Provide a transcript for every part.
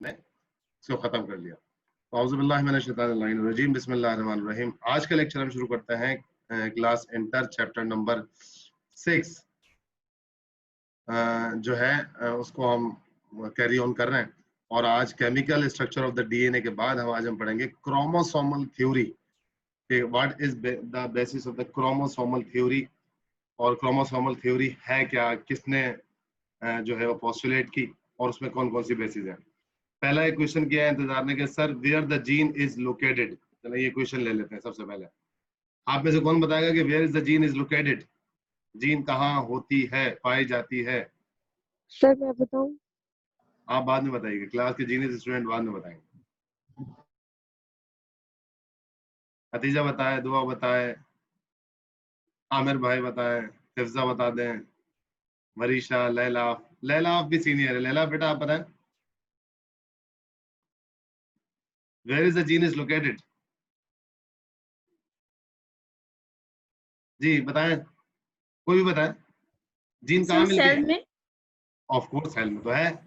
ने इसको खत्म कर लिया। औज़ुबिल्लाहि मिनश्शैतानिर्रजीम, बिस्मिल्लाहिर्रहमानिर्रहीम। आज का लेक्चर हम शुरू करते हैं क्लास इंटर चैप्टर नंबर 6 जो है उसको हम कैरी ऑन कर रहे हैं। और आज chemical structure of the DNA के बाद आज हम पढ़ेंगे chromosomal theory. What is the basis of the chromosomal theory, और क्रोमोसोमल थ्योरी है क्या, किसने जो है वो पोस्टुलेट की, और उसमें कौन कौन सी बेसिस है। पहला एक क्वेश्चन किया है इंतजार ने कि sir where the gene is located. चलो ये क्वेश्चन ले लेते हैं। सबसे पहले आप में से कौन बताएगा कि where is the gene is located, gene कहाँ होती है, पाई जाती है। सर मैं बताऊं? आप बाद में बताइए, क्लास के जीनियस स्टूडेंट बाद में बताएंगे। हतीजा बताए, दुआ बताए, आमिर भाई बताए, हिफ्जा बता दें, मरीशा, लैला। लैला आप भी सीनियर है। लैला बेटा आप बताएं, where is the gene is located. जी बताएं, कोई भी बताएं, जीन कहाँ मिलती है। में। ऑफ कोर्स सेल में तो है।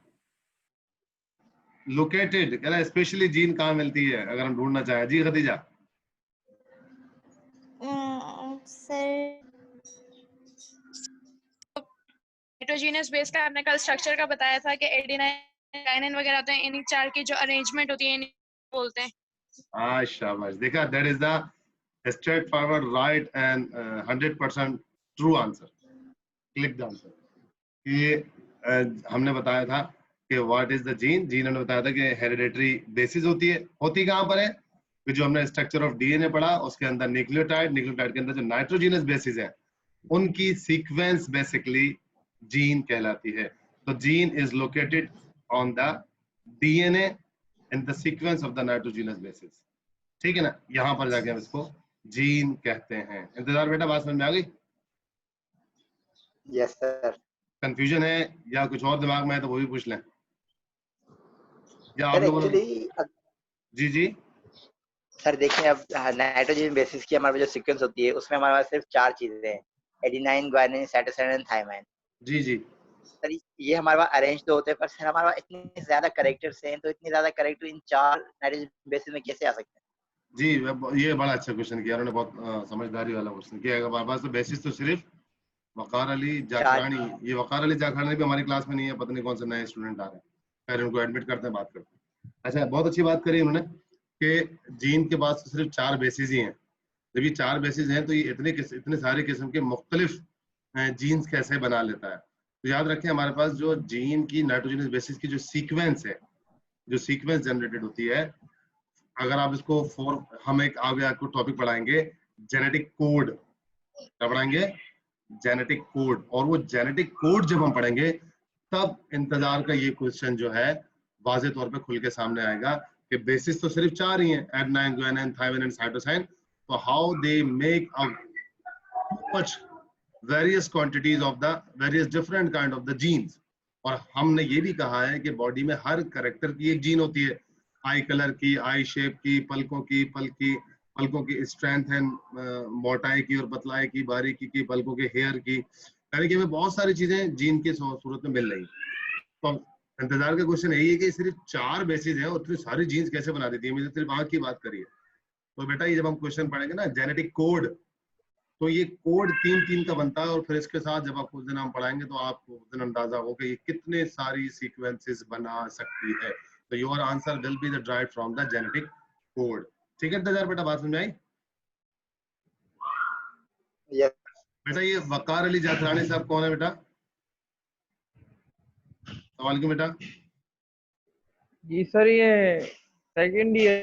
लोकेटेड कह रहा है, स्पेशली जीन कहाँ मिलती है अगर हम ढूंढना चाहें। जी खदीजा। सर नाइट्रोजीनियस बेस का आपने कल स्ट्रक्चर का बताया था कि एडेनाइन गाइनिन वगैरह होते हैं, इन्हीं चार की जो अरेंजमेंट होती है इन्हीं बोलते हैं। हाँ शाबाश, देखा, that is the straight forward right and 100% true answer. Click the answer. ये हमने बताया था कि what is the gene. Gene हमने बताया था कि हेरिडेटरी बेसिस होती है। होती कहाँ पर है कि जो हमने स्ट्रक्चर ऑफ डीएनए पढ़ा उसके अंदर न्यूक्लियोटाइड, न्यूक्लियोटाइड के अंदर जो नाइट्रोजीनस बेसिस है उनकी सीक्वेंस बेसिकली जीन कहलाती है। तो gene is located on the DNA in the sequence of the nitrogenous basis. ठीक है ना, यहां पर जाके हम इसको जीन कहते हैं। इंतजार बेटा, बात समझ में आ गई? Yes sir. कंफ्यूजन है या कुछ और दिमाग में है तो वो भी पूछ लें, या आप सर लोगों ने। एक्चुअली जी जी सर देखिए, अब नाइट्रोजन बेसिस की हमारे पास जो सीक्वेंस होती है उसमें हमारे पास सिर्फ 4 चीजें हैं, adenine, guanine, cytosine and thymine. जी जी सर ये हमारे पास अरेंज तो होते हैं, पर सर हमारे पास इतने ज्यादा कैरेक्टर्स हैं, तो इतने ज्यादा कैरेक्टर इन 4 नाइट्रोजन बेसिस में कैसे आ सकते हैं? जी, ये बड़ा अच्छा क्वेश्चन किया उन्होंने, बहुत समझदारी वाला क्वेश्चन किया। अगर हमारे पास तो बेसिस तो सिर्फ वकार अली 4। जाखरानी, ये वकार अली जाखरानी भी हमारी क्लास में नहीं है, पता नहीं कौन से नए स्टूडेंट आ रहे हैं। पहले उनको एडमिट करते हैं, बात करते हैं। अच्छा, बहुत अच्छी बात करी उन्होंने कि जीन के पास तो सिर्फ 4 बेसिस ही हैं। जब ये 4 बेसिस हैं तो ये इतने सारे किस्म के मुख्तलिफ जीन्स कैसे बना लेता है। तो याद रखें, हमारे पास जो जीन की नाइट्रोजनस बेसिस की जो सीक्वेंस है, जो सीक्वेंस जनरेटेड होती है, अगर आप इसको हम एक आगे आपको टॉपिक पढ़ाएंगे जेनेटिक कोड। क्या पढ़ाएंगे? Genetic code. और वो जेनेटिक कोड जब हम पढ़ेंगे तब इंतजार का ये क्वेश्चन जो है वाज़े तौर पे खुल के सामने आएगा कि बेसिस तो सिर्फ 4 ही हैं, adenine, guanine, thymine and cytosine. तो how they make a much various quantities of the various different kind of the genes। और हमने ये भी कहा है कि बॉडी में हर करेक्टर की एक जीन होती है, आई कलर की, आई शेप की, पलकों की, पलकों की स्ट्रेंथ एंड मोटाई की और पतलाई की, बारीकी की, पलकों के हेयर की, यानी कि हमें बहुत सारी चीजें जीन की सूरत में मिल रही। तो इंतजार का क्वेश्चन यही है कि सिर्फ 4 बेसिस है, उतनी सारी जीन्स कैसे बना देती है। मुझे सिर्फ आंख की बात करिए। तो बेटा ये जब हम क्वेश्चन पढ़ेंगे ना जेनेटिक कोड, तो ये कोड 3 का बनता है, और फिर इसके साथ जब आप उस दिन हम पढ़ाएंगे तो आपको उस दिन अंदाजा हो कि ये कितने सारी सीक्वेंसेस बना सकती है। तो your answer will be the drive from the genetic code. ठीक है इंतजार बेटा, बात समझ आई? यस बेटा ये वकार अली जाखरानी साहब कौन है बेटा? सवाल क्यों बेटा? जी सर, ये सेकंड ईयर।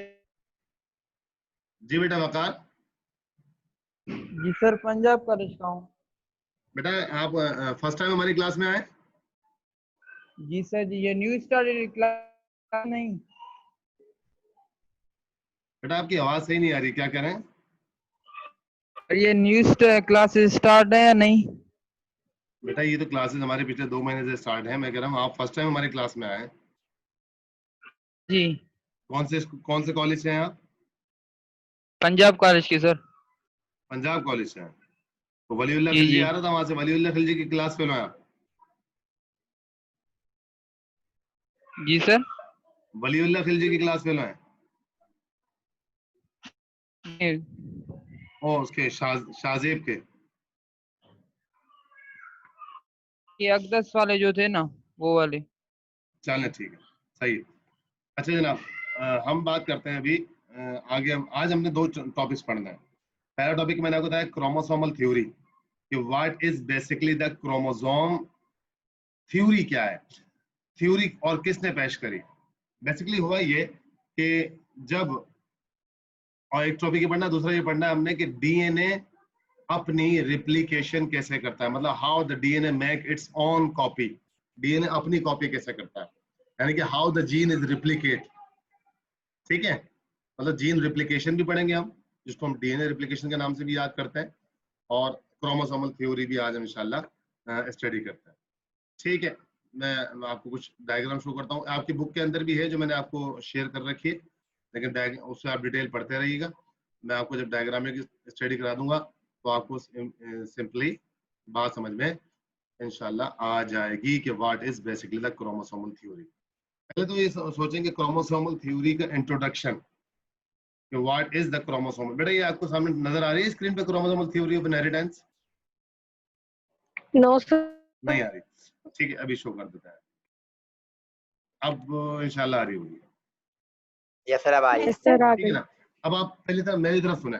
जी बेटा वकार। जी सर, पंजाब कॉलेज का हूँ। बेटा आप फर्स्ट टाइम हमारी क्लास में आए? जी सर जी, ये न्यू स्टार्टेड क्लास नहीं। बेटा आपकी आवाज सही नहीं आ रही, क्या कह रहे हैं? ये न्यू क्लासेस स्टार्ट है या नहीं? बेटा ये तो क्लासेस हमारे पिछले 2 महीने से स्टार्ट है। मैं कह रहा हूँ आप फर्स्ट टाइम हमारी क्लास में आए। जी। कौन से कॉलेज से हैं आप? पंजाब कॉलेज की सर। पंजाब कॉलेज से हैं। तो वलीउल्लाह जी खिलजी जी आ रहा था वहां से, वलीउल्लाह खिलजी की क्लास फेलो आया। जी सर। वलीउल्लाह खिलजी की क्लास फेलो है? ओ उसके शाहजेब के? ये अकदस वाले जो थे ना, वो वाले। चलें ठीक है, सही है। अच्छा जनाब, हम बात करते हैं अभी आगे। आज हमने दो टॉपिक्स पढ़ना है। पहला टॉपिक मैंने आपको बताया क्रोमोसोमल थ्योरी, कि what is basically the chromosome, theory क्या है, थ्योरी और किसने पेश करी। बेसिकली हुआ ये कि जब, और एक टॉपिक ये पढ़ना, दूसरा ये पढ़ना है हमने कि डीएनए अपनी रिप्लिकेशन कैसे करता है, मतलब how the DNA make its own copy, DNA अपनी कॉपी कैसे करता है, यानी कि how the gene is replicate. ठीक है, मतलब जीन रिप्लिकेशन भी पढ़ेंगे हम, जिसको हम डीएनए रिप्लिकेशन के नाम से भी याद करते हैं, और क्रोमोसोमल थ्योरी भी आज हम इंशाल्लाह स्टडी करते हैं। ठीक है, मैं आपको कुछ डायग्राम शो करता हूँ, आपकी बुक के अंदर भी है जो मैंने आपको शेयर कर रखी है, लेकिन उससे आप डिटेल पढ़ते रहिएगा। मैं आपको जब डायग्राम की स्टडी करा दूंगा तो आपको सिंपली बात समझ में इंशाल्लाह आ जाएगी कि what is basically the chromosomal theory. पहले तो ये सोचेंगे क्रोमोसोमल थ्योरी का इंट्रोडक्शन, कि व्हाट इज द क्रोमोसोमल। बेटा ये आपको सामने नजर आ रही है स्क्रीन पे chromosomal theory of inheritance? No sir. नहीं आ रही? ठीक है, अभी शो कर देता है, अब इंशाल्लाह आ रही होगी। यस सर, अब आई। यस सर, आ ठीक है गई। ना, अब आप पहले तरह मेरी तरफ सुने,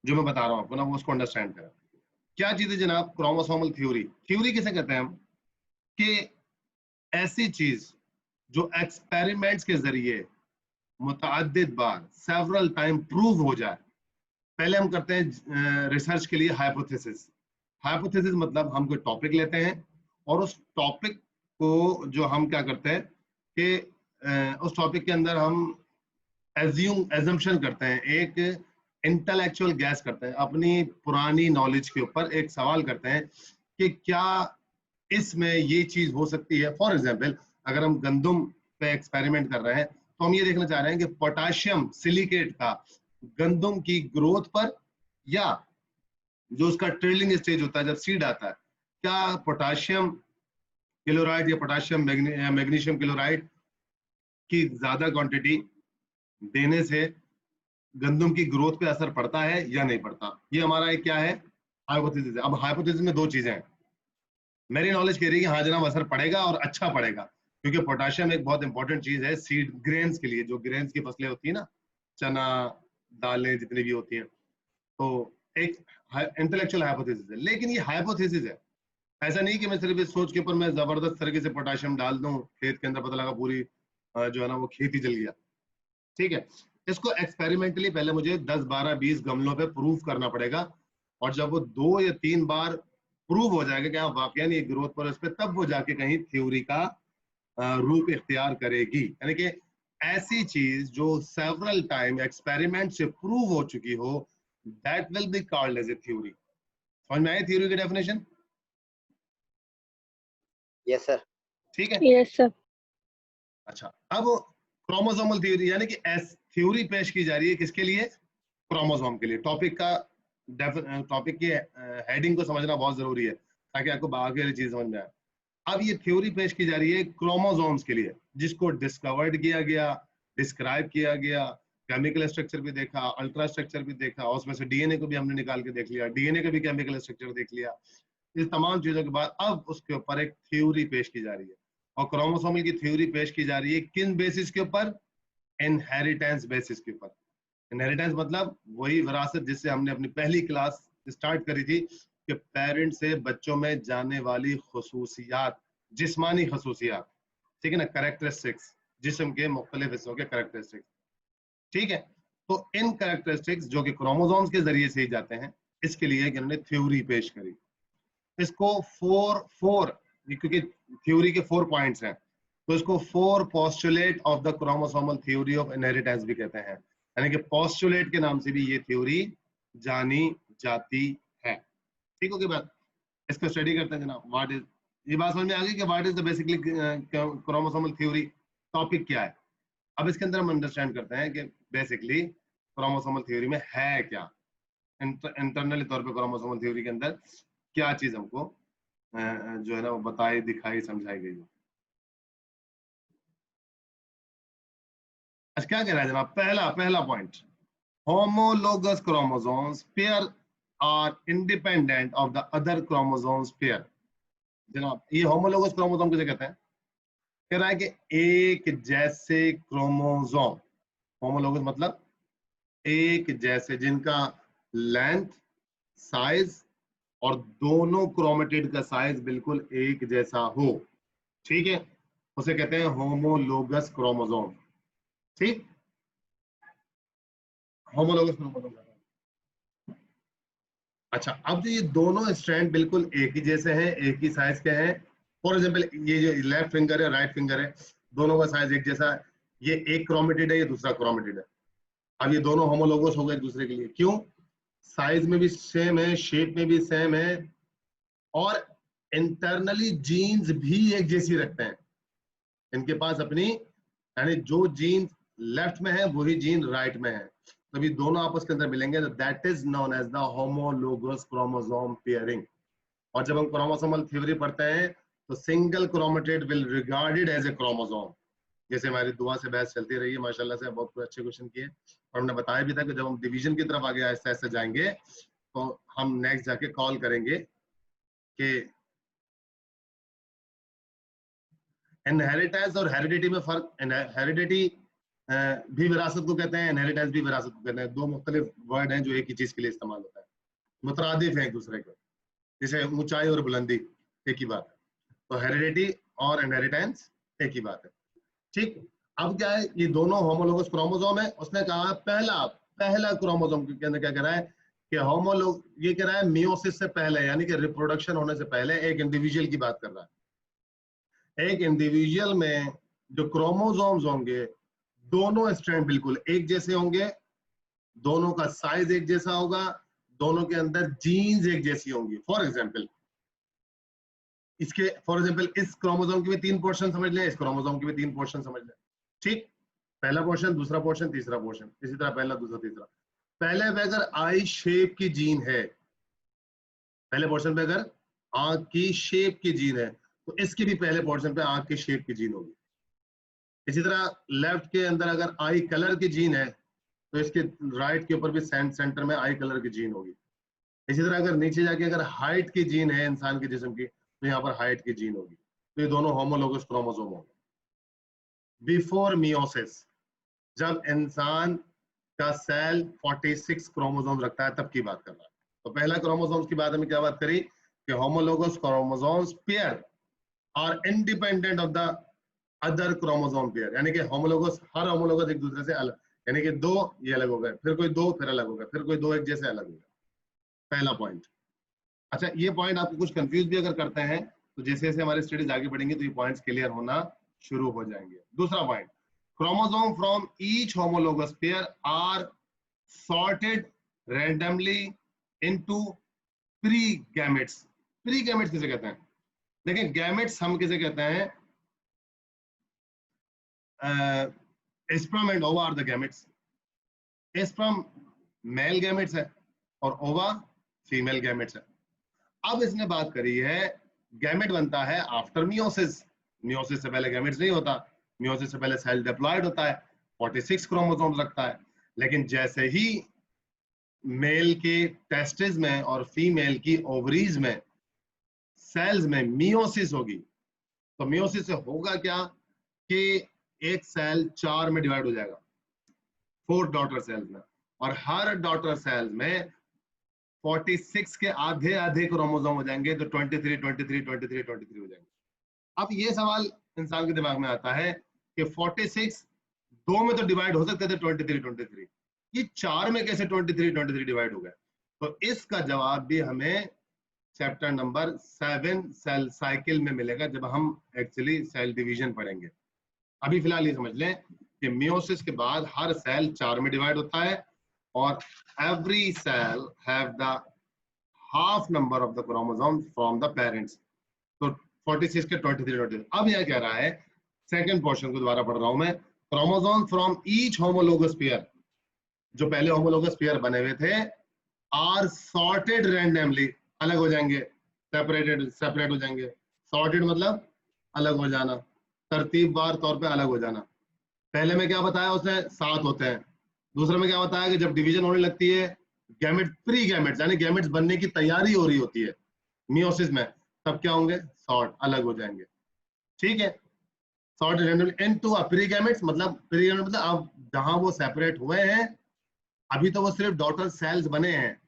जो मैं बता रहा हूँ आपको ना, वो उसको अंडरस्टैंड करें। क्या चीज है जनाब क्रोमोसोमल थ्योरी? थ्योरी किसे कहते हैं हम? कि ऐसी चीज जो एक्सपेरिमेंट्स के जरिए मुतअद्दिद बार, सेवरल टाइम प्रूव हो जाए। पहले हम करते हैं रिसर्च के लिए हाइपोथेसिस। हाइपोथेसिस मतलब हम कोई टॉपिक लेते हैं और उस टॉपिक को जो हम क्या करते हैं कि उस टॉपिक के अंदर हम एजम्पशन करते हैं, एक इंटेलेक्चुअल गैस करते हैं, अपनी पुरानी नॉलेज के ऊपर एक सवाल करते हैं कि क्या इसमें ये चीज हो सकती है। फॉर एग्जाम्पल, अगर हम गंदम पे एक्सपेरिमेंट कर रहे हैं तो हम ये देखना चाह रहे हैं कि पोटाशियम सिलिकेट का गंदम की ग्रोथ पर, या जो उसका ट्रेलिंग स्टेज होता है जब सीड आता है, क्या पोटाशियम क्लोराइड या पोटाशियम मैग्नीशियम क्लोराइड की ज्यादा क्वांटिटी देने से गंदम की ग्रोथ पे असर पड़ता है या नहीं पड़ता। ये हमारा एक क्या है, हाइपोथेसिस है। अब हाइपोथेसिस में दो चीजें हैं। मेरी नॉलेज कह रही है कि हाँ जनाब असर पड़ेगा और अच्छा पड़ेगा, क्योंकि पोटाशियम एक बहुत इंपॉर्टेंट चीज है सीड ग्रेन्स के लिए, जो ग्रेन्स की फसलें होती है ना, चना दालें जितनी भी होती हैं। तो एक इंटेलेक्चुअल हाइपोथेसिस है, लेकिन ये हाइपोथेसिस है। ऐसा नहीं कि मैं सिर्फ इस सोच के ऊपर मैं जबरदस्त तरीके से पोटाशियम डाल दूं खेत के अंदर, पता लगा पूरी जो है ना वो खेत ही जल गया। ठीक है, इसको एक्सपेरिमेंटली पहले मुझे 10 12 20 गमलों पे प्रूव करना पड़ेगा, और जब वो 2 या 3 बार प्रूव हो जाएगा कि हाँ वाकई ये ग्रोथ पर उस पर, तब वो जाके कहीं थ्योरी का रूप इख्तियार करेगी। यानी कि ऐसी चीज जो सेवरल टाइम एक्सपेरिमेंट से प्रूव हो चुकी हो, that will be called as a theory. समझ में आई थ्योरी की डेफिनेशन? Yes sir. ठीक है, यस सर। अच्छा अब क्रोमोसोमल थ्योरी, यानी कि थ्योरी पेश की जा रही है किसके लिए? क्रोमोसोम के लिए। टॉपिक की हेडिंग को समझना बहुत जरूरी है ताकि आपको बाकी वाली चीज समझ में आए। अब ये थ्योरी पेश की जा रही है क्रोमोसोम्स के लिए, जिसको डिस्कवर्ड किया गया, डिस्क्राइब किया गया, केमिकल स्ट्रक्चर भी देखा, अल्ट्रा स्ट्रक्चर भी देखा, और उसमें से डीएनए को भी हमने निकाल के देख लिया, डीएनए का भी केमिकल स्ट्रक्चर देख लिया। इस तमाम चीजों के बाद अब उसके ऊपर एक थ्योरी पेश की जा रही है, और क्रोमोसोमल की थ्योरी पेश की जा रही है किन बेसिस के ऊपर? इनहेरिटेंस बेसिस के ऊपर। इनहेरिटेंस मतलब वही विरासत जिससे हमने अपनी पहली क्लास स्टार्ट करी थी, कि पेरेंट से बच्चों में जाने वाली खसूसियात, जिस्मानी खसूसियात, ठीक है ना, करेक्टरिस्टिक्स, जिस्म के मुख्तलिफ हिस्सों के करेक्टरिस्टिक्स। ठीक है, तो इन करेक्टरिस्टिक्स जो कि क्रोमोसोम्स के जरिए से ही जाते हैं, इसके लिए इन्होंने थ्योरी पेश करी। इसको क्योंकि थ्योरी के 4 पॉइंट्स हैं, तो इसको 4 postulate of the chromosomal theory of inheritance भी कहते हैं, यानी कि पोस्टुलेट के नाम से भी ये थ्योरी जानी जाती है। ठीक होगी बात? इसको स्टडी करते हैं जनाब। व्हाट इज, ये बात समझ में आ गई कि what is the basically chromosomal theory, topic क्या है। अब इसके अंदर हम अंडरस्टैंड करते हैं कि बेसिकली क्रोमोसोमल थ्योरी में है क्या, इंटरनली तौर पे क्रोमोसोमल थ्योरी के अंदर क्या चीज हमको जो है ना वो बताई, दिखाई, समझाई गई। अच्छा क्या कह रहा है जनाब, पहला point, homologous chromosomes pair are independent of the other chromosomes pair। जनाब ये homologous chromosome किसे कहते हैं? कह रहा है कि एक जैसे क्रोमोसोम, homologous मतलब एक जैसे, जिनका लेंथ, साइज और दोनों क्रोमेटिड का साइज बिल्कुल एक जैसा हो, ठीक है, उसे कहते हैं होमोलोगस क्रोमोसोम। ठीक, होमोलोगस क्रोमोसोम। अच्छा, अब जो ये दोनों स्ट्रैंड बिल्कुल एक ही जैसे हैं, एक ही साइज के हैं, फॉर एग्जांपल ये जो लेफ्ट फिंगर है, राइट फिंगर है, दोनों का साइज एक जैसा है, ये एक क्रोमेटिड है, ये दूसरा क्रोमेटिड है। अब ये दोनों होमोलोगस हो गए एक दूसरे के लिए, क्यों? साइज में भी सेम है, शेप में भी सेम है, और इंटरनली जीन्स भी एक जैसी रखते हैं। इनके पास अपनी, यानी जो जीन लेफ्ट में है वही जीन राइट में है, तभी दोनों आपस के अंदर मिलेंगे, that is known as the homologous chromosome pairing. और जब हम क्रोमोसोमल थ्योरी पढ़ते हैं तो single chromatid will regarded as a chromosome. जैसे हमारी दुआ से बहस चलती रही है, माशाल्लाह से बहुत कुछ अच्छे क्वेश्चन किए, और हमने बताया भी था कि जब हम डिवीजन की तरफ आगे आहिस्ता आहिस्ता जाएंगे तो हम नेक्स्ट जाके कॉल करेंगे कि इनहेरिटेंस और हेरिडिटी में फर्क। हेरिडिटी भी विरासत को कहते हैं, इनहेरिटेंस भी विरासत को कहते हैं, दो मुख्तलिफ वर्ड हैं जो एक ही चीज के लिए इस्तेमाल होता है, मुतरादिफ है एक दूसरे के, जैसे ऊंचाई और बुलंदी एक ही बात है, तो हेरिडिटी और इनहेरिटेंस एक ही बात है। ठीक, अब क्या है, ये दोनों होमोलोगस क्रोमोसोम है। उसने कहा पहला क्रोमोसोम के अंदर क्या कह रहा है कि होमोलोग, ये कह रहा है मियोसिस से पहले, यानी कि रिप्रोडक्शन होने से पहले एक इंडिविजुअल की बात कर रहा है। एक इंडिविजुअल में जो क्रोमोसोम्स होंगे, दोनों स्ट्रैंड बिल्कुल एक जैसे होंगे, दोनों का साइज एक जैसा होगा, दोनों के अंदर जीन्स एक जैसी होंगी। फॉर एग्जांपल इस क्रोमोसोम के भी 3 पोर्शन समझ लें, इस क्रोमोसोम के भी 3 पोर्शन समझ लें। ठीक, पहला पोर्शन, दूसरा पोर्शन, तीसरा पोर्शन, इसी तरह पहला, दूसरा, तीसरा। पहले पे अगर आई शेप की जीन है, पहले पोर्शन पे अगर आंख की शेप की जीन है, तो इसके भी पहले पोर्शन पे आंख की शेप की जीन होगी। इसी तरह लेफ्ट के अंदर अगर आई कलर की जीन है, तो इसके राइट के ऊपर भी सेंटर में आई कलर की जीन होगी। इसी तरह अगर नीचे जाके अगर हाइट की जीन है इंसान के जिस्म की, तो यहाँ पर हाइट की जीन होगी। तो ये दोनों होमोलोगस क्रोमोसोम होंगे। बिफोर मियोसिस, जब इंसान का सेल 46 क्रोमोसोम रखता है, तब की बात कर रहा है। तो पहला क्रोमोसोम्स की बात, हमें क्या बात करी कि homologous chromosomes pair are independent of the other chromosome pair, यानी कि होमोलोगस, हर होमोलोगस एक दूसरे से अलग, यानी कि दो ये अलग हो गए, फिर कोई दो फिर अलग हो गए, फिर कोई दो एक जैसे अलग हो गए। पहला पॉइंट। अच्छा, ये पॉइंट आपको कुछ कंफ्यूज भी अगर करते हैं तो जैसे जैसे हमारी स्टडीज आगे बढ़ेंगी तो ये पॉइंट्स क्लियर होना शुरू हो जाएंगे। दूसरा point, chromosome from each homologous pair are sorted randomly into pre gametes. Pre gametes किसे कहते हैं? देखिए, गैमेट्स हम किसे कहते हैं? Sperm and ova are the gametes. Sperm male gametes है और ओवा फीमेल गैमेट्स है। अब इसने बात करी है, गैमेट बनता है आफ्टर मियोसिस। मियोसिस से पहले गैमेट्स नहीं होता, मियोसिस से पहले सेल डिप्लॉयड होता है, 46 क्रोमोसोम्स रखता है। लेकिन जैसे ही मेल के टेस्टिस में और फीमेल की ओवरीज में सेल्स में मियोसिस होगी, तो मियोसिस से होगा क्या कि एक सेल 4 में डिवाइड हो जाएगा, 4 डॉटर सेल्स में, और हर डॉटर सेल्स में 46 के आधे आधे क्रोमोसोम हो जाएंगे, तो 23 23 23 23 हो जाएंगे। अब ये सवाल इंसान के दिमाग में आता है कि 46 दो में तो डिवाइड हो सकते थे 23 23, ये 4 में कैसे 23 23 डिवाइड हो गए? तो इसका जवाब भी हमें चैप्टर नंबर 7 सेल साइकिल में मिलेगा, जब हम एक्चुअली सेल डिवीजन पढ़ेंगे। अभी फिलहाल ये समझ लें कि मियोसिस के बाद हर सेल 4 में डिवाइड होता है, और every cell have the half number of the chromosomes from the parents. तो 46 के 23 अब यह कह रहा है, सेकंड पोर्शन को दोबारा पढ़ रहा हूं मैं, chromosome from each homologous pair, जो पहले होमोलोगस पेयर बने हुए थे, आर सॉर्टेड रैंडमली, अलग हो जाएंगे, सेपरेट हो जाएंगे। सॉर्टेड मतलब अलग हो जाना, तरतीबवार तौर पे अलग हो जाना। पहले में क्या बताया उसने, 7 होते हैं। दूसरे में क्या बताया कि जब डिवीजन होने लगती है, गैमेट प्री गैमेट्स यानी गैमेट्स बनने की तैयारी हो रही होती है मियोसिस में, तब क्या होंगे, सॉर्ट, अलग हो जाएंगे। ठीक है, sort randomly into pre gametes, मतलब प्री गैमेट मतलब अब जहां वो सेपरेट हुए हैं, अभी तो वो सिर्फ डॉटर सेल्स बने हैं,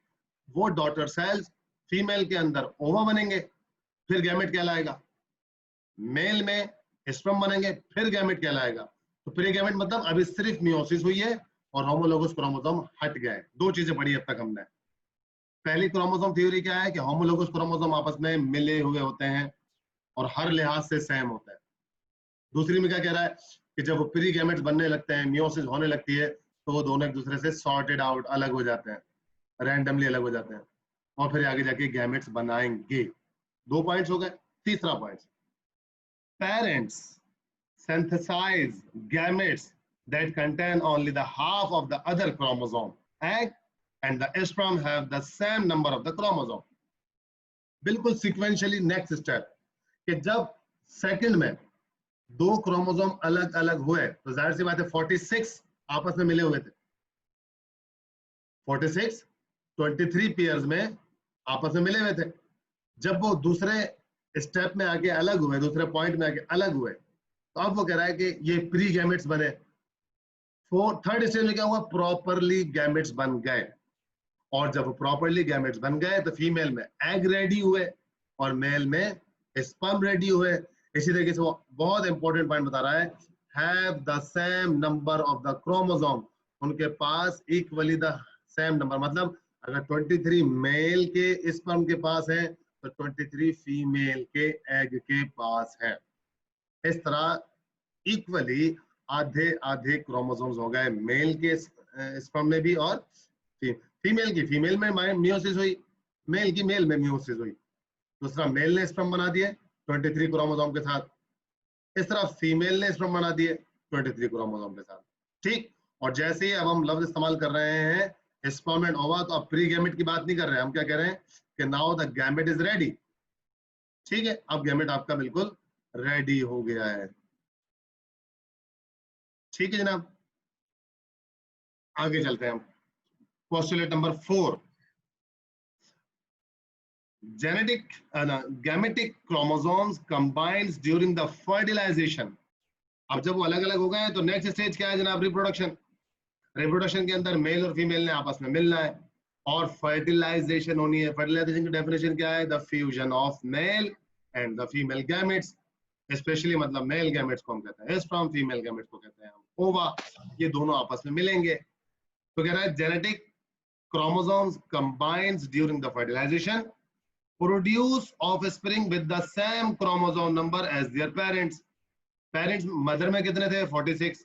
वो डॉटर सेल्स फीमेल के अंदर ओवा बनेंगे, फिर गैमेट कहलाएगा। मेल में स्पर्म बनेंगे, फिर गैमेट कहलाएगा। तो प्री गैमेट मतलब अभी सिर्फ मियोसिस हुई है और होमोलोगस क्रोमोसोम हट गए। दो चीजें पढ़ी अब तक हमने। पहली क्रोमोसोम थ्योरी क्या है कि होमोलोगस क्रोमोसोम आपस में मिले हुए होते हैं और हर लिहाज से सेम होता है। दूसरी में क्या कह रहा है कि जब वो प्री गैमेट्स बनने लगते हैं, मियोसिस होने लगती है, तो वो दोनों एक दूसरे से सॉर्टेड आउट, अलग हो जाते हैं, रैंडमली अलग हो जाते हैं और फिर आगे जाके गैमेट्स बनाएंगे। 2 पॉइंट्स हो गए। तीसरा point, parents synthesize gametes that contain only the half of the other chromosome egg and the sperm have the same number of the chromosome। बिल्कुल सिक्वेंशियली नेक्स्ट स्टेप कि जब सेकंड में 2 क्रोमोसोम अलग अलग हुए तो जाहिर सी बात है 46 आपस में मिले हुए थे। 46 23 पेयर्स में आपस में मिले हुए थे। जब वो दूसरे स्टेप में आके अलग हुए, दूसरे पॉइंट में आके अलग हुए, तो अब वो कह रहा है कि ये प्री गैमेट्स बने। थर्ड स्टेज में क्या हुआ, प्रॉपरली गैमेट्स बन गए। और जब प्रॉपरली गैमेट्स बन गए तो फीमेल में एग रेडी हुए और मेल में स्पर्म रेडी हुए। इसी तरीके से वो बहुत इंपॉर्टेंट पॉइंट बता रहा है, have the same number of the chromosome, उनके पास इक्वली द सेम नंबर। मतलब अगर 23 मेल के स्पर्म के पास है तो 23 फीमेल के एग के पास है। इस तरह इक्वली आधे आधे क्रोमोसोम्स हो गए, मेल के स्पर्म में भी और फीमेल की फीमेल में मियोसिस हुई, मेल की मेल में मियोसिस हुई। दूसरा मेल ने स्पर्म बना दिए 23 क्रोमोसोम के साथ, इस तरह फीमेल ने स्पर्म बना दिए 23 क्रोमोसोम के साथ। ठीक, और जैसे ही अब हम लफ्ज इस्तेमाल कर रहे हैं स्पर्म एंड ओवा, तो अब प्री गैमेट की बात नहीं कर रहे हैं, हम क्या कह रहे हैं कि now the gamete is ready. ठीक है, अब गैमेट आपका बिल्कुल रेडी हो गया है। ठीक है जनाब, आगे चलते हैं हम। Postulate number 4, gametic chromosomes combines during the fertilisation. अब जब वो अलग अलग हो गए तो नेक्स्ट स्टेज क्या है जनाब, रिप्रोडक्शन। रिप्रोडक्शन के अंदर मेल और फीमेल ने आपस में मिलना है और फर्टिलाइजेशन होनी है। फर्टिलाइजेशन की डेफिनेशन क्या है, the fusion of male and the female gametes. Specially मतलब मेल गैमेट्स को हम कहते हैं स्पर्म, फीमेल गैमेट्स को कहते हैं हम ओवा। ये दोनों आपस में मिलेंगे। तो कह रहा है genetic chromosomes combines during the fertilization produce offspring with the same chromosome number as their parents। Parents mother में कितने थे 46,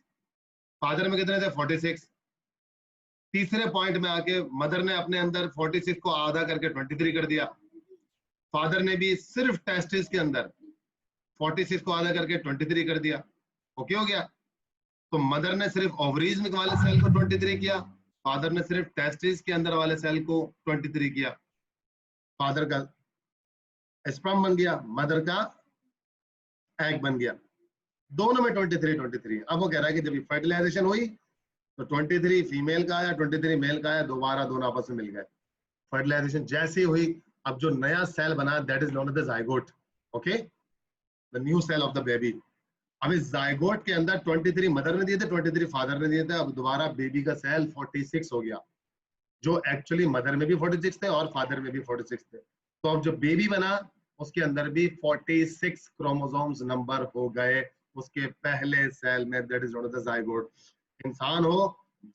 फादर में कितने थे 46। तीसरे पॉइंट में आके मदर ने अपने अंदर 46 को आधा करके 23 कर दिया, फादर ने भी सिर्फ टेस्टिस के अंदर 46 को आधा करके 23 कर दिया। ओके हो गया। तो मदर ने सिर्फ ओवरीज में वाले सेल को 23 किया, फादर ने सिर्फ टेस्टिस के अंदर वाले सेल को 23 किया। फादर का स्पर्म बन गया, मदर का एग बन गया, दोनों में 23। अब वो कह रहा है कि जब फर्टिलाइजेशन हुई तो 23 फीमेल का आया, 23 मेल का आया, दोबारा दोनों आपस में मिल गए। फर्टिलाइजेशन जैसे हुई, अब जो नया सेल बना that is known as the zygote. Okay, the new cell of the baby. अब इस जाइगोट के अंदर 23 मदर ने दिए थे, 23 फादर ने दिए थे। अब दोबारा बेबी का सेल 46 हो गया, जो एक्चुअली मदर में भी 46 थे और फादर में भी 46 थे। तो अब जो बेबी बना उसके अंदर भी 46 क्रोमोसोम्स नंबर हो गए उसके पहले सेल में, that is known as the zygote. इंसान हो,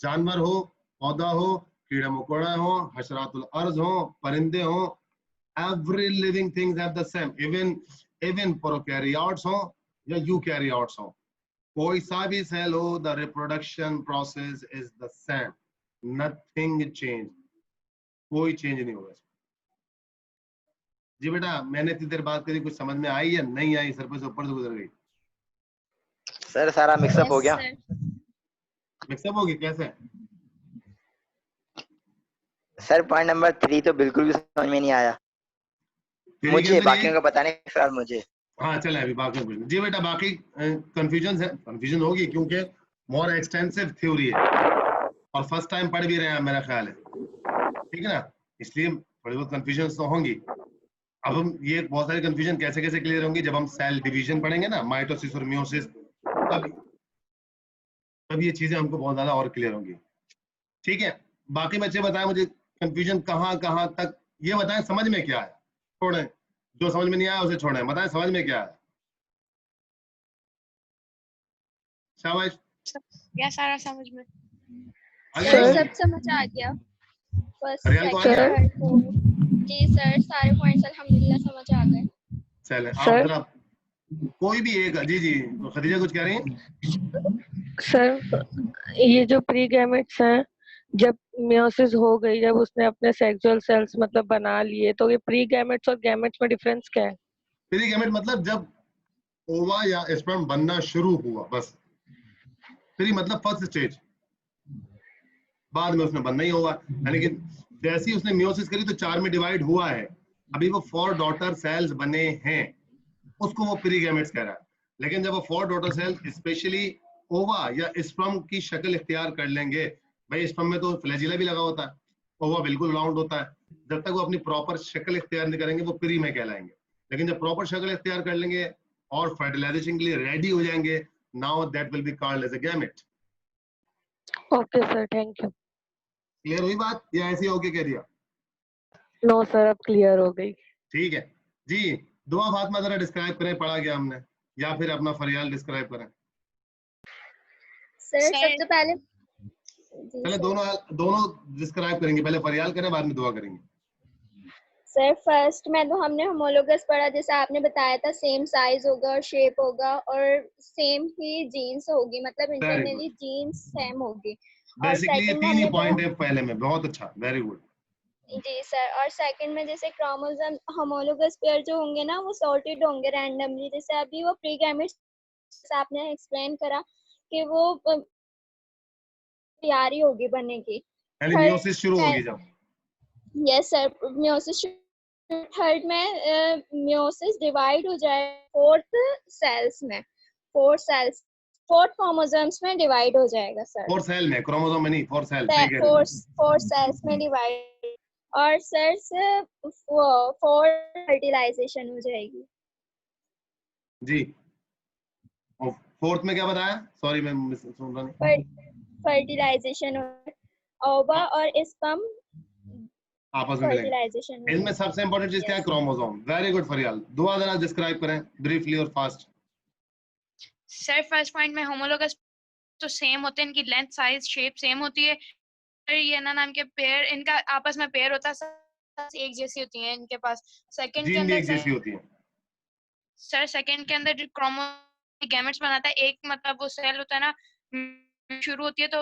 जानवर हो, पौधा हो, कीड़ा मकोड़ा हो, हशरातुल अर्ज हो, परिंदे हो, every living things have the same. Even prokaryotes हो या यूकैरियोट्स हो, कोई सा भी सेल हो, the reproduction process is the same, nothing change, कोई चेंज नहीं होगा। जी बेटा, मैंने इतनी देर बात करी, कुछ समझ में आई या नहीं आई? सर पे से ऊपर से गुजर गई। सर सारा मिक्सअप हो गया। मिक्सअप होगी कैसे? सर पॉइंट नंबर 3 तो बिल्कुल भी समझ में नहीं आया मुझे, बाकियों का बताने का मुझे। हाँ चले अभी बाकी जी बेटा, बाकी कंफ्यूजन है, कंफ्यूजन होगी क्योंकि मोर एक्सटेंसिव थ्योरी है और फर्स्ट टाइम पढ़ भी रहे हैं मेरा ख्याल है, ठीक है ना, इसलिए थोड़ी बहुत कंफ्यूजन तो होंगी। अब हम ये बहुत सारी कंफ्यूजन कैसे कैसे क्लियर होंगी, जब हम सेल डिवीजन पढ़ेंगे ना, माइटोसिस और मियोसिस, तब ये चीजें हमको बहुत ज्यादा और क्लियर होंगी, ठीक है। बाकी बच्चे बताएं मुझे कंफ्यूजन कहाँ कहाँ तक, ये बताएं समझ में क्या है, छोड़ें जो समझ में नहीं आया उसे छोड़ें, बताएं समझ में क्या है। शाबाश, या सारा समझ में। आगे सर चलो। सब समझ आ गया। फर्स्ट हरियाल को आ सेकंड गया? Third fourth. जी सर सारे पॉइंट्स अल्हम्दुलिल्लाह समझ आ गए। चले आप सर जरा कोई भी एक, जी जी खदीजा कुछ कह रही हैं? सर ये जो प्री गैमेट्स हैं, जब मियोसिस हो गई, जब उसने अपने सेक्सुअल सेल्स मतलब बना लिए, तो ये प्री गैमेट्स और गैमेट्स में डिफरेंस क्या है? प्री गैमेट मतलब जब ओवा या स्पर्म बनना शुरू हुआ, बस। प्री मतलब फर्स्ट स्टेज, बाद में उसमें बनना ही होगा, यानी कि जैसे ही उसने मियोसिस करी तो 4 में डिवाइड हुआ है, अभी वो 4 डॉटर सेल्स बने हैं, उसको वो प्री गैमेट्स कह रहा है। लेकिन जब वो 4 डॉटर सेल्स स्पेशली ओवा या स्पर्म की शक्ल इख्तियार कर लेंगे, भाई स्पर्म में तो फ्लैजिला भी लगा होता है, ओवा बिल्कुल राउंड होता है, जब तक वो अपनी प्रॉपर शक्ल इख्तियार नहीं करेंगे वो प्री में कहलाएंगे। लेकिन जब प्रॉपर शक्ल इख्तियार कर लेंगे और फर्टिलाइजेशन के लिए रेडी हो जाएंगे, now that will be called as a gamete. Okay sir, thank you. Clear हुई बात या ऐसे ही ओके कह दिया? नो सर, अब क्लियर हो गई। ठीक है जी। दुआ फातिमा जरा डिस्क्राइब करें, पढ़ा गया हमने, या फिर अपना फरियाल डिस्क्राइब करें। सर सर सबसे पहले जी पहले सर। दोनों दोनों डिस्क्राइब करेंगे, पहले फरियाल करें बाद में दुआ करेंगे। सर फर्स्ट में तो हमने होमोलोगस पढ़ा, जैसे आपने बताया था, सेम साइज होगा और शेप होगा और सेम ही जीन्स होगी, मतलब very good, internally genes same होगी। और बेसिकली ये सेकंड में 3 ही हमने पॉइंट पढ़ा है पहले में, बहुत अच्छा, वेरी गुड। जी सर। और सेकंड में जैसे क्रोमोसोम होमोलोगस पेयर जो होंगे ना वो सॉर्टेड होंगे रैंडमली, जैसे अभी वो प्री गैमेट्स आपने एक्सप्लेन करा कि वो तैयारी होगी बनने की। यानी थर्ड मियोसिस शुरू होगी जब। यस सर, मियोसिस थर्ड में मियोसिस डिवाइड हो जाए फोर्थ सेल्स में, फोर्थ क्रोमोसोम्स में डिवाइड हो जाएगा सर। 4 सेल में, क्रोमोसोम में नहीं, 4 सेल, सही कह रहे हो। फोर सेल्स में डिवाइड, और सर से फोर्थ फर्टिलाइजेशन हो जाएगी जी। और फोर्थ में क्या बताया, सॉरी मैं सुन रहा नहीं। फर्टिलाइजेशन ओवा और स्पर्म आपस में मिलेंगे। फर्टिलाइजेशन हो इनमें जाएगी। सबसे इंपॉर्टेंट चीज क्या है, क्रोमोसोम। वेरी गुड फरियाल, दुआ जरा डिस्क्राइब करें ब्रीफली और फास्ट। सर फर्स्ट पॉइंट में होमोलोगस तो सेम होते हैं, इनकी लेंथ साइज शेप सेम होती है। ये ना नाम के पेयर, इनका आपस में पेयर होता है, एक जैसी होती है इनके पास। सेकंड के जीन भी अंदर एक जैसी होती है। सर सेकंड के अंदर क्रोमो गैमेट्स बनाता है एक, मतलब वो सेल होता है ना, शुरू होती है तो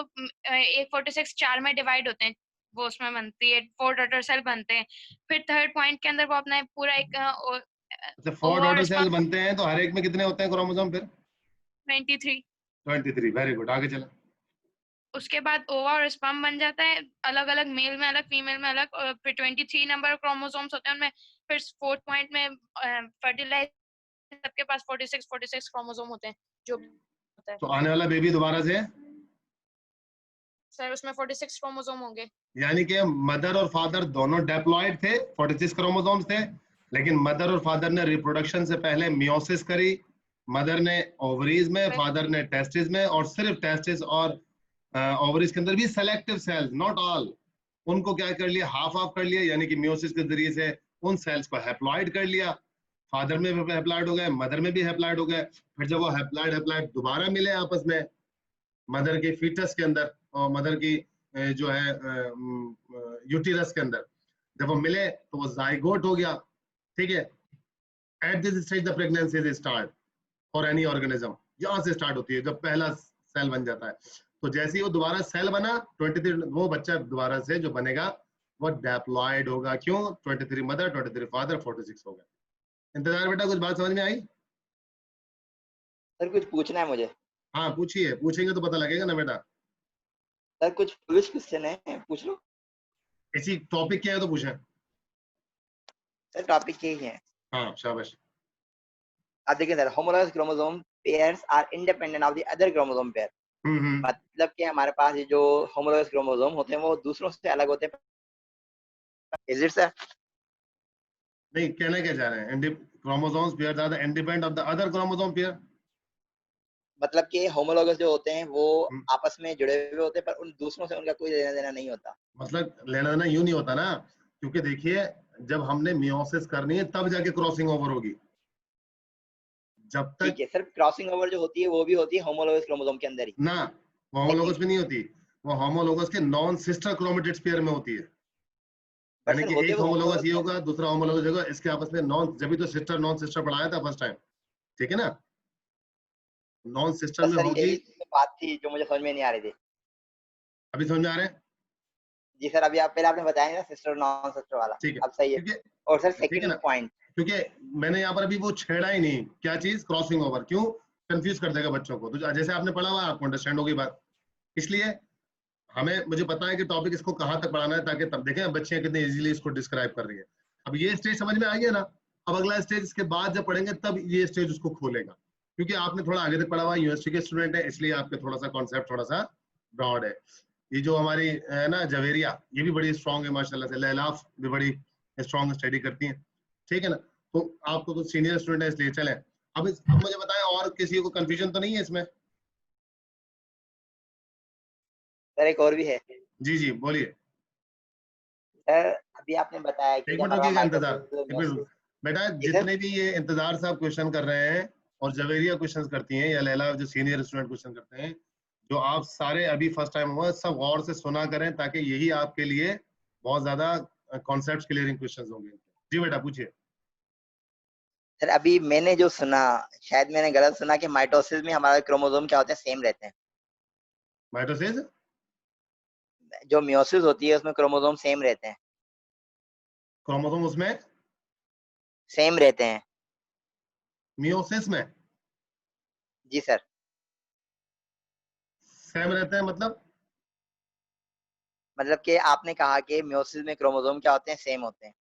एक 46 4 में डिवाइड होते हैं, वो उसमें बनती है 4 डॉटर सेल बनते हैं। फिर थर्ड पॉइंट के अंदर वो अपना पूरा एक अच्छा 4 डॉटर सेल बनते हैं तो हर एक में कितने होते हैं क्रोमोसोम फिर? 23। 23, वेरी गुड, आगे चलें। उसके बाद ओवा और स्पर्म बन जाता है, अलग अलग, मेल में अलग फीमेल में अलग, और फिर 23 नंबर क्रोमोसोम्स होते हैं उनमें। फिर फोर्थ पॉइंट में फर्टिलाइज, सबके पास 46 क्रोमोसोम होते हैं जो होता है। तो आने वाला बेबी दोबारा से, सर उसमें 46 क्रोमोसोम होंगे। यानी कि मदर और फादर दोनों डेप्लॉयड थे, 46 क्रोमोसोम्स थे, लेकिन मदर और फादर ने रिप्रोडक्शन से पहले मियोसिस करी, मदर ने ओवरीज में, फादर ने टेस्टिस में, और सिर्फ टेस्टिस और ओवरीज के अंदर भी सेलेक्टिव सेल्स, नॉट ऑल, उनको क्या कर लिया, हाफ ऑफ कर लिया, यानी कि मियोसिस के जरिए से उन सेल्स को हैप्लॉइड कर लिया, फादर में भी हैप्लॉइड हो गए, मदर में भी हैप्लॉइड हो गए। फिर जब वो हैप्लॉइड दोबारा मिले आपस में मदर के फीटस के अंदर और मदर की जो है यूटिरस के अंदर, जब वो मिले तो वो जाइगोट हो गया, ठीक है। At this stage the pregnancy is start for any organism, यहाँ से स्टार्ट होती है जब पहला सेल बन जाता है। तो जैसे ही वो दोबारा सेल बना 23, वो बच्चा दोबारा से जो बनेगा वो डेप्लॉयड होगा। क्यों? 23 मदर 23 फादर 46 हो गया। इंतजार बेटा, कुछ बात समझ में आई? सर कुछ पूछना है मुझे। हाँ पूछिए, पूछेंगे तो पता लगेगा ना बेटा। सर कुछ पुलिस क्वेश्चन है, पूछ लो। इसी टॉपिक क्या है तो पूछें। सर टॉपिक यही है। हाँ शाबाश। आप देखिए sir, homologous chromosome pairs are independent of the other chromosome pair. मतलब कि हमारे पास ये जो होमोलोगस क्रोमोसोम होते हैं वो दूसरों से अलग होते हैं। Is it sir? नहीं, कहना क्या चाह रहे हैं? Chromosomes pairs are the independent of the other chromosome pair. मतलब कि होमोलोगस जो होते हैं वो आपस में जुड़े हुए होते हैं पर उन दूसरों से उनका कोई लेना देना नहीं होता। मतलब लेना देना यूं नहीं होता ना, क्योंकि देखिए जब हमने मियोसिस करनी है तब जाके क्रॉसिंग ओवर होगी। जब तक ठीक है सर, क्रॉसिंग ओवर जो होती है वो भी होती है होमोलोगस क्रोमोसोम के अंदर ही ना, वो होमोलोगस में नहीं होती, वो होमोलोगस के नॉन सिस्टर क्रोमेटिड्स पेयर में होती है। पर यानी सर कि होते एक वो होमोलोगस ये होमोलोगस होगा, दूसरा होमोलोगस होगा, इसके आपस में नॉन, जब भी तो सिस्टर नॉन सिस्टर पढ़ाया था फर्स्ट टाइम, ठीक है ना? नॉन सिस्टर बस में सर होगी। यही तो बात थी जो मुझे समझ में नहीं आ रही थी। अभी समझ में आ रहा है? जी सर, अभी आप पहले आपने बताया ना सिस्टर नॉन सिस्टर वाला, ठीक है, अब सही है। क्योंकि और सर ठीक है सेकंड ना, पॉइंट, क्योंकि मैंने यहाँ पर अभी वो छेड़ा ही नहीं, क्या चीज? Crossing over. क्यों? कंफ्यूज कर देगा बच्चों को, तो जैसे आपने पढ़ा हुआ आपको अंडरस्टैंड होगी बात। इसलिए हमें, मुझे पता है कि टॉपिक इसको कहाँ तक पढ़ाना है, ताकि तब देखें बच्चियां कितने इजीली इसको डिस्क्राइब कर रही है। अब ये स्टेज समझ में आ गया ना? अब अगला स्टेज इसके बाद जब पढ़ेंगे तब ये स्टेज उसको खोलेगा, क्योंकि आपने थोड़ा आगे तक पढ़ा हुआ, यूनिवर्सिटी के स्टूडेंट है, इसलिए आपके थोड़ा सा कॉन्सेप्ट थोड़ा सा ब्रॉड है। ये जो हमारी है ना जवेरिया, ये भी बड़ी स्ट्रॉन्ग है माशाल्लाह से, लैलाफ भी बड़ी स्ट्रॉन्ग स्टडी करती है, ठीक है ना? तो आपको तो सीनियर स्टूडेंट है इसलिए चले। अब मुझे बताएं, और किसी को कंफ्यूजन तो नहीं है इसमें? सर एक और भी है। जी जी बोलिए। सर अभी आपने बताया कि एक जब मिनट हमारा रुकिएगा, इंतजार, माइटोसिस एक मिनट बेटा। जी सर, जितने भी ये इंतजार साहब क्वेश्चन कर रहे हैं और जवेरिया क्वेश्चन करती हैं, या लैला जो सीनियर स्टूडेंट क्वेश्चन करते हैं, जो आप सारे अभी फर्स्ट टाइम हुआ, सब गौर से सुना करें, ताकि यही आपके लिए बहुत ज्यादा कॉन्सेप्ट क्लियरिंग क्वेश्चन होंगे। जी बेटा पूछिए। सर अभी मैंने जो सुना, शायद मैंने गलत सुना कि माइटोसिस में हमारे क्रोमोसोम क्या होते हैं, सेम रहते हैं। माइटोसिस, जो मियोसिस होती है उसमें क्रोमोसोम सेम रहते हैं। क्रोमोसोम उसमें सेम रहते हैं मियोसिस में जी सर। सेम रहते हैं मतलब? मतलब कि आपने कहा कि मियोसिस में क्रोमोसोम क्या होते हैं, सेम होते हैं।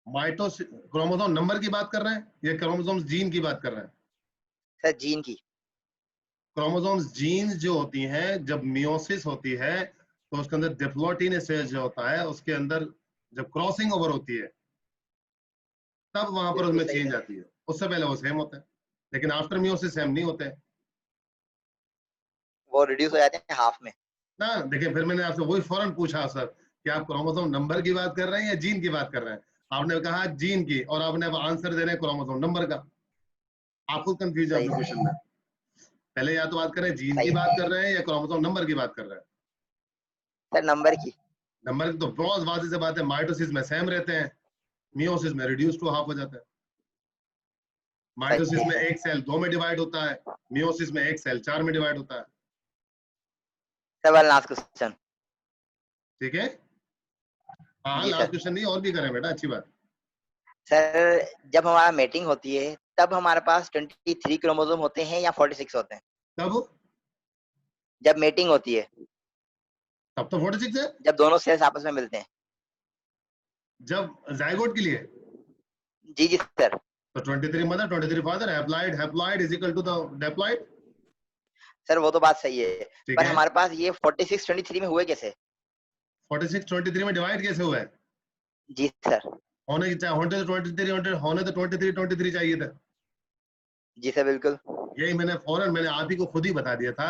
माइटोसिस क्रोमोसोम नंबर की बात कर रहे हैं या क्रोमोसोम जीन की बात कर रहे हैं? सर जीन की। क्रोमोसोम्स जीन्स जो होती हैं, जब मियोसिस होती है तो उसके अंदर डिप्लॉइडिन स्टेज जो होता है, उसके अंदर जब क्रॉसिंग ओवर होती है तब वहां पर बिल्कुल उसमें सही चेंज सर। आती है। उससे पहले वो सेम होते हैं, लेकिन आफ्टर मियोसिस सेम नहीं होते हैं वो रिड्यूस हो जाते हैं हाफ में। ना। देखिए, फिर मैंने आपसे वही फौरन पूछा सर कि आप क्रोमोसोम नंबर की बात कर रहे हैं या जीन की बात कर रहे हैं? आपने कहा जीन की, और आपने अब आंसर दे रहे हैं क्रोमोसोम नंबर का। आप खुद कंफ्यूज है सही अपने सर, क्वेश्चन में। पहले या तो बात करें जीन की सही बात कर रहे हैं या क्रोमोसोम नंबर की बात कर रहे हैं? सर, नंबर की। नंबर की तो बहुत वाज़ेह से बात है, माइटोसिस में सेम रहते हैं, मियोसिस में रिड्यूस टू हाफ हो जाता है। माइटोसिस सही में सर। एक सेल 2 में डिवाइड होता है, मियोसिस में एक सेल 4 में डिवाइड होता है, सर वन लास्ट क्वेश्चन। ठीक है? हाँ, जी लास्ट सर। क्वेश्चन नहीं, और भी करें बेटा, अच्छी बात। सर जब हमारा मेटिंग होती है तब हमारे पास 23 क्रोमोसोम होते हैं या 46 होते हैं? तब जब मेटिंग होती है, तब तो 46 है। जब दोनों सेल्स आपस में मिलते हैं। जब जाइगोट के लिए जी जी सर। तो 23 mother 23 father, haploid haploid is equal to the diploid, sir वो तो बात सही है, ठीक पर है? हमारे पास ये 46 23 में हुए कैसे? 46 23 में डिवाइड कैसे हुआ है? जी सर। होने की चाहे होने तो 23 होने तो 23 चाहिए था। जी सर बिल्कुल। यही मैंने आप ही को खुद ही बता दिया था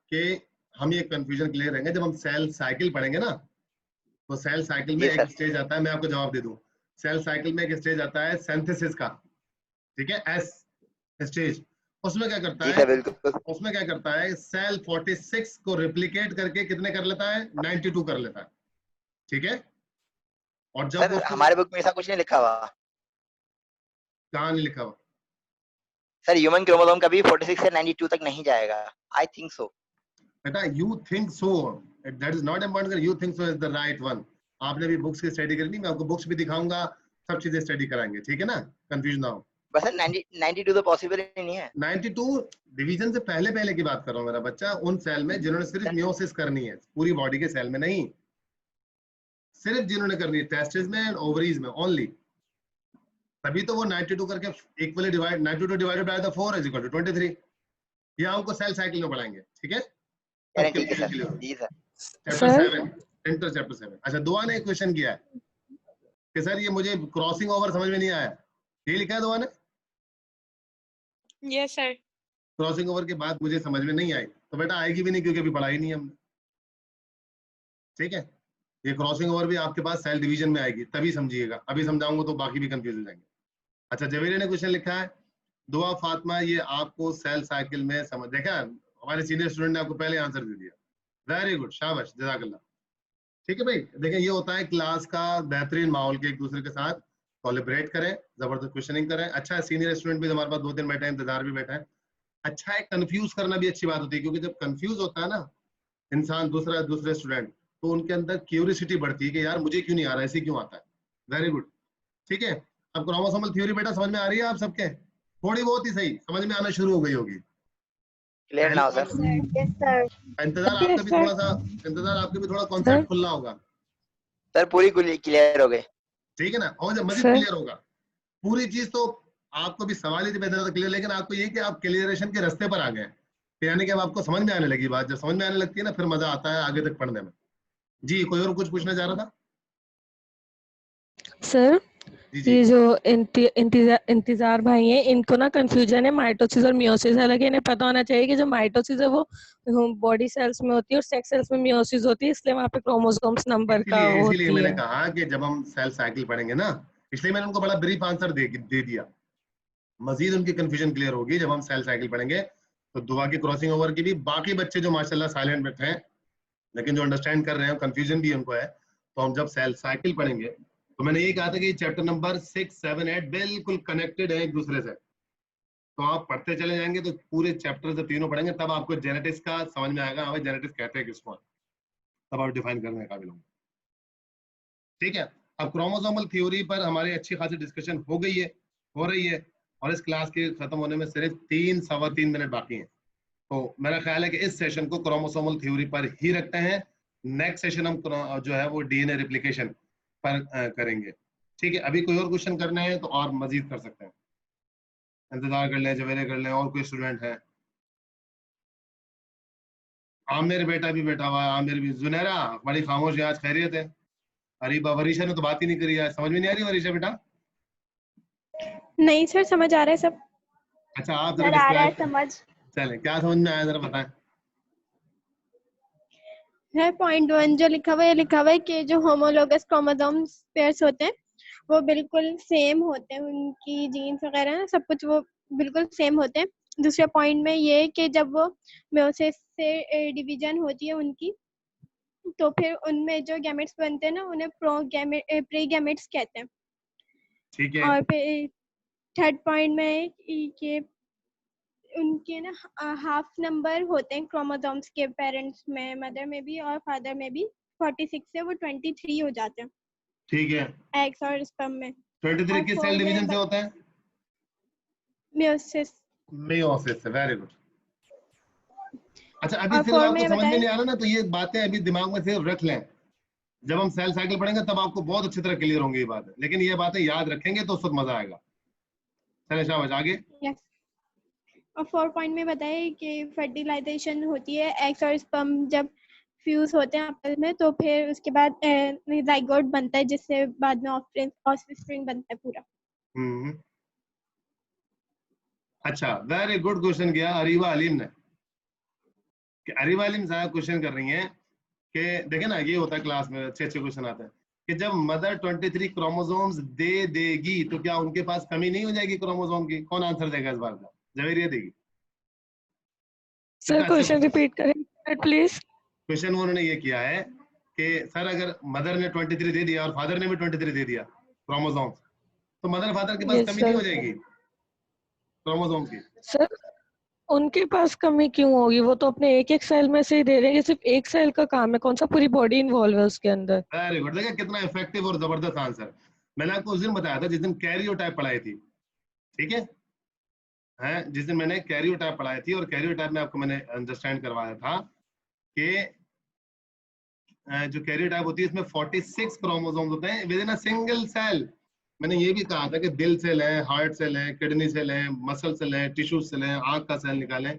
कि हम ये कंफ्यूजन क्लियर रहेंगे जब हम सेल साइकिल पढ़ेंगे ना। तो सेल साइकिल में जी एक सर। स्टेज आता है, मैं आपको जवाब दे दूं। सेल साइकिल में एक स्टेज आता है सिंथेसिस का, ठीक है, एस स्टेज। उसमें क्या करता जी है? सर बिल्कुल। उसमें क्या करता है, सेल 46 को रिप्लिकेट करके कितने कर लेता है? 92 कर लेता है, ठीक है? और जब सर वो उसको, हमारे बुक में ऐसा कुछ नहीं लिखा हुआ। कहां नहीं लिखा हुआ? सर ह्यूमन क्रोमोसोम कभी 46 से 92 तक नहीं जाएगा। I think so. बेटा you think so, that is not important, you think so is the right one. आपने भी बुक्स की स्टडी करनी, मैं आपको बुक्स भी दिखाऊंगा, सब चीजें स्टडी कराएंगे, ठीक है ना? कंफ्यूज ना हो। बस सर 92 तो पॉसिबल ही नहीं है। 92 डिवीजन से पहले पहले की बात कर रहा हूँ मेरा बच्चा, उन सेल में जिन्होंने सिर्फ मियोसिस करनी है, पूरी बॉडी के सेल में नहीं, सिर्फ जिन्होंने करनी है टेस्टिस में एंड ओवरीज में ओनली, तभी तो वो 92 करके equally divide, 92 divided by the 4 is equal to 23। ये हमको सेल साइकिल में पढ़ाएंगे, ठीक है? चलिए ठीक है सर। जी सर। Chapter 7, inter chapter 7। अच्छा, दुआ ने एक क्वेश्चन किया है कि सर ये मुझे क्रॉसिंग ओवर समझ में नहीं आया, ये लिखा है दुआ ने? Yes sir. क्रॉसिंग ओवर के बाद मुझे समझ में नहीं आई, तो बेटा आएगी भी नहीं क्योंकि अभी पढ़ाई नहीं हमने, ठीक है? ये क्रॉसिंग ओवर भी आपके पास सेल डिवीजन में आएगी, तभी समझिएगा, अभी समझाऊंगा तो बाकी भी कंफ्यूज हो जाएंगे। अच्छा, जवेरी ने क्वेश्चन लिखा है, दुआ फातिमा ये आपको सेल साइकिल में समझ, देखा हमारे सीनियर स्टूडेंट ने आपको पहले आंसर दे दिया, वेरी गुड, शाबाश, जज़ाकल्लाह। ठीक है भाई, देखें ये होता है क्लास का बेहतरीन माहौल के एक दूसरे के साथ कोलैबोरेट करें, जबरदस्त क्वेश्चनिंग करें। अच्छा है सीनियर स्टूडेंट भी हमारे पास 2-3 बैठे हैं, इंतजार भी बैठा है। अच्छा है, कंफ्यूज करना भी अच्छी बात होती है, क्योंकि जब कंफ्यूज होता है ना इंसान, दूसरे स्टूडेंट, तो उनके अंदर क्यूरियोसिटी बढ़ती है कि यार मुझे क्यों नहीं आ रहा है, ऐसे क्यों आता है। वेरी गुड, ठीक है। अब क्रोमोसोमल थ्योरी बेटा समझ में आ रही है आप सबके? थोड़ी बहुत ही सही समझ में आना शुरू हो गई होगी। क्लियर ना हो सर? इंतजार आपका भी थोड़ा सा, इंतजार आपके भी थोड़ा कॉन्सेप्ट खुलना होगा सर। पूरी क्लियर हो गई, ठीक है ना? और जब मजीद क्लियर होगा पूरी चीज, तो आपको भी सवाल ही बेहतर था क्लियर, लेकिन आपको ये कि आप क्लियरेशन के रास्ते पर आ गए, यानी कि अब आपको समझ में आने लगी बात। जब समझ में आने लगती है ना, फिर मजा आता है आगे तक पढ़ने में। जी, कोई और कुछ पूछना चाह रहा था? सर जी जी। ये जो इंतजार भाई हैं, इनको ना कंफ्यूजन है माइटोसिस और मियोसिस। हालांकि इन्हें पता होना चाहिए कि जो माइटोसिस है वो बॉडी सेल्स में होती है और सेक्स सेल्स में मियोसिस होती है, इसलिए वहाँ पे क्रोमोसोम्स नंबर का इसीलिए होती मैंने है। कहा कि जब हम सेल साइकिल पढ़ेंगे ना, इसलिए मैंने उनको बड़ा ब्रीफ आंसर दे दिया। मजीद उनकी कंफ्यूजन क्लियर होगी जब हम सेल साइकिल पढ़ेंगे। तो दुआ की क्रॉसिंग ओवर की भी बाकी बच्चे जो माशाल्लाह साइलेंट बैठे हैं, लेकिन जो अंडरस्टैंड कर रहे हैं, कंफ्यूजन भी उनको है, तो हम जब सेल साइकिल पढ़ेंगे, तो मैंने ये कहा था कि चैप्टर नंबर 6, 7, 8 बिल्कुल कनेक्टेड है एक दूसरे से। तो आप पढ़ते चले जाएंगे तो पूरे चैप्टर से तीनों पढ़ेंगे, तब आपको जेनेटिक्स का समझ में आएगा, हमें जेनेटिक्स कहते हैं किसको, तब आप डिफाइन करने का काबिल होंगे। ठीक है, अब क्रोमोसोमल थ्योरी पर हमारी अच्छी खासी डिस्कशन हो गई है, हो रही है, और इस क्लास के खत्म होने में सिर्फ 3-3.25 मिनट बाकी हैं। तो मेरा ख्याल है कि इस सेशन को क्रोमोसोमल थ्योरी पर ही रखते हैं। नेक्स्ट सेशन हम जो है वो डीएनए रेप्लिकेशन पर करेंगे। ठीक है, अभी कोई और क्वेश्चन करने हैं तो और मजीद कर सकते हैं, इंतजार कर लें, जवेरे कर लें। और कोई स्टूडेंट है? आमिर बेटा भी बैठा हुआ है, आमिर भी। जुनैरा बड़ी खामोश है आज, खैरियत है? अरे वरीशा ने तो बात ही नहीं करी है, समझ में नहीं आ रही वरीशा बेटा? नहीं सर, समझ आ रहा है सब। अच्छा, आप सर आ रहा है समझ। चले, क्या समझ में आया जरा बताएं। है पॉइंट 1 जो लिखा हुआ है, लिखा हुआ है कि जो होमोलोगस क्रोमोसोम्स पेयर्स होते हैं वो बिल्कुल सेम होते हैं, उनकी जीन्स वगैरह ना सब कुछ वो बिल्कुल सेम होते हैं। दूसरे पॉइंट में ये कि जब वो मेयोसिस से डिवीजन होती है उनकी, तो फिर उनमें जो गैमेट्स बनते हैं ना उन्हें प्री गैमेट्स कहते हैं। ठीक है। और फिर थर्ड पॉइंट में कि उनके ना हाफ नंबर होते हैं क्रोमोसोम्स के, पेरेंट्स में, मदर में भी और फादर में भी। 46 से वो 23 हो जाते हैं। ठीक है, एग्स और स्पर्म में। 23 किस सेल डिवीजन से होता है? मियोसिस। मियोसिस से, वेरी गुड। अच्छा, अभी और सिर्फ 4 आपको में समझ में बताया नहीं आ रहा ना, तो ये बातें अभी दिमाग में सिर्फ रख लें। जब हम सेल साइकिल पढ़ेंगे तब आपको बहुत अच्छी तरह क्लियर होंगी ये बातें, लेकिन ये बातें याद रखेंगे तो उस वक्त मजा आएगा। चले शाबाश, आगे। यस। और 4 पॉइंट में बताया कि फर्टिलाइजेशन होती है, एग्स और स्पर्म जब फ्यूज होते हैं आपस में, तो फिर उसके बाद जाइगोट बनता है, जिससे बाद में ऑफस्प्रिंग बनता है पूरा। अच्छा, वेरी गुड क्वेश्चन किया अरीबा अलीम ने। कि अरीबा अलीम साहब क्वेश्चन कर रही हैं कि देखें ना, ये होता है क्लास में अच्छे अच्छे क्वेश्चन आते हैं कि जब मदर 23 क्रोमोसोम्स दे देगी तो क्या उनके पास कमी नहीं हो जाएगी क्रोमोसोम की? कौन आंसर देगा इस बार का? जवेरिया देगी। सर क्वेश्चन रिपीट करें प्लीज। क्वेश्चन उन्होंने ये किया है कि सर अगर मदर ने 23 दे दिया और फादर ने भी 23 दे दिया क्रोमोसोम, तो मदर फादर के पास कमी नहीं हो जाएगी क्रोमोसोम की? सर उनके पास कमी क्यों होगी? वो तो अपने एक एक सेल में से ही दे देंगे, सिर्फ एक सेल का काम है, कौन सा पूरी बॉडी इन्वॉल्व है उसके अंदर। वेरी गुड, देखिए कितना इफेक्टिव और जबरदस्त आंसर। मैंने आपको उस दिन बताया था जिस दिन कैरियोटाइप पढ़ाई थी, ठीक है, जिस दिन मैंने कैरियोटाइप पढ़ाई थी, और कैरियोटाइप में आपको मैंने अंडरस्टैंड करवाया था कि जो कैरियोटाइप होती है इसमें 46 क्रोमोसोम्स होते हैं within a single cell. मैंने ये भी कहा था कि दिल सेल है, हार्ट सेल है, किडनी सेल है, मसल सेल है, टिश्यू सेल है, आंख का सेल निकालें,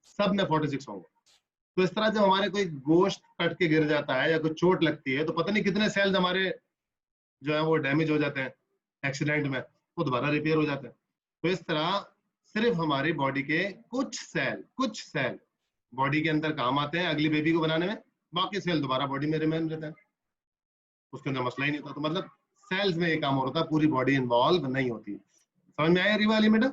सब में 46 होंगे। तो इस तरह जब हमारे कोई गोश्त कट के गिर जाता है या कोई चोट लगती है तो पता नहीं कितने सेल्स हमारे जो है वो डैमेज हो जाते हैं एक्सीडेंट में, वो दोबारा रिपेयर हो जाते हैं। तो इस तरह सिर्फ हमारी बॉडी के कुछ सेल बॉडी के अंदर काम आते हैं अगली बेबी को बनाने में, बाकी सेल दोबारा बॉडी में रिमेन रहते हैं, उसके अंदर मसला ही नहीं था। तो मतलब सेल्स में ये काम हो रहा था, पूरी बॉडी इन्वॉल्व नहीं होती। समझ में आया रीवा अली मैडम?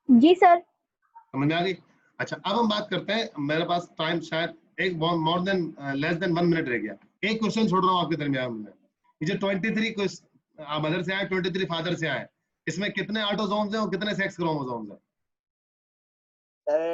जी सर। समझ में आ गई? अच्छा, अब हम बात करते हैं, मेरे पास टाइम शायद एक लेस देन 1 मिनट रह गया। एक क्वेश्चन छोड़ रहा हूँ आपके दरमियान में। ये जो 23 मदर से आए, 23 फादर से आए, इसमें कितने ऑटोसोम्स हैं और कितने सेक्स क्रोमोसोम्स हैं? सर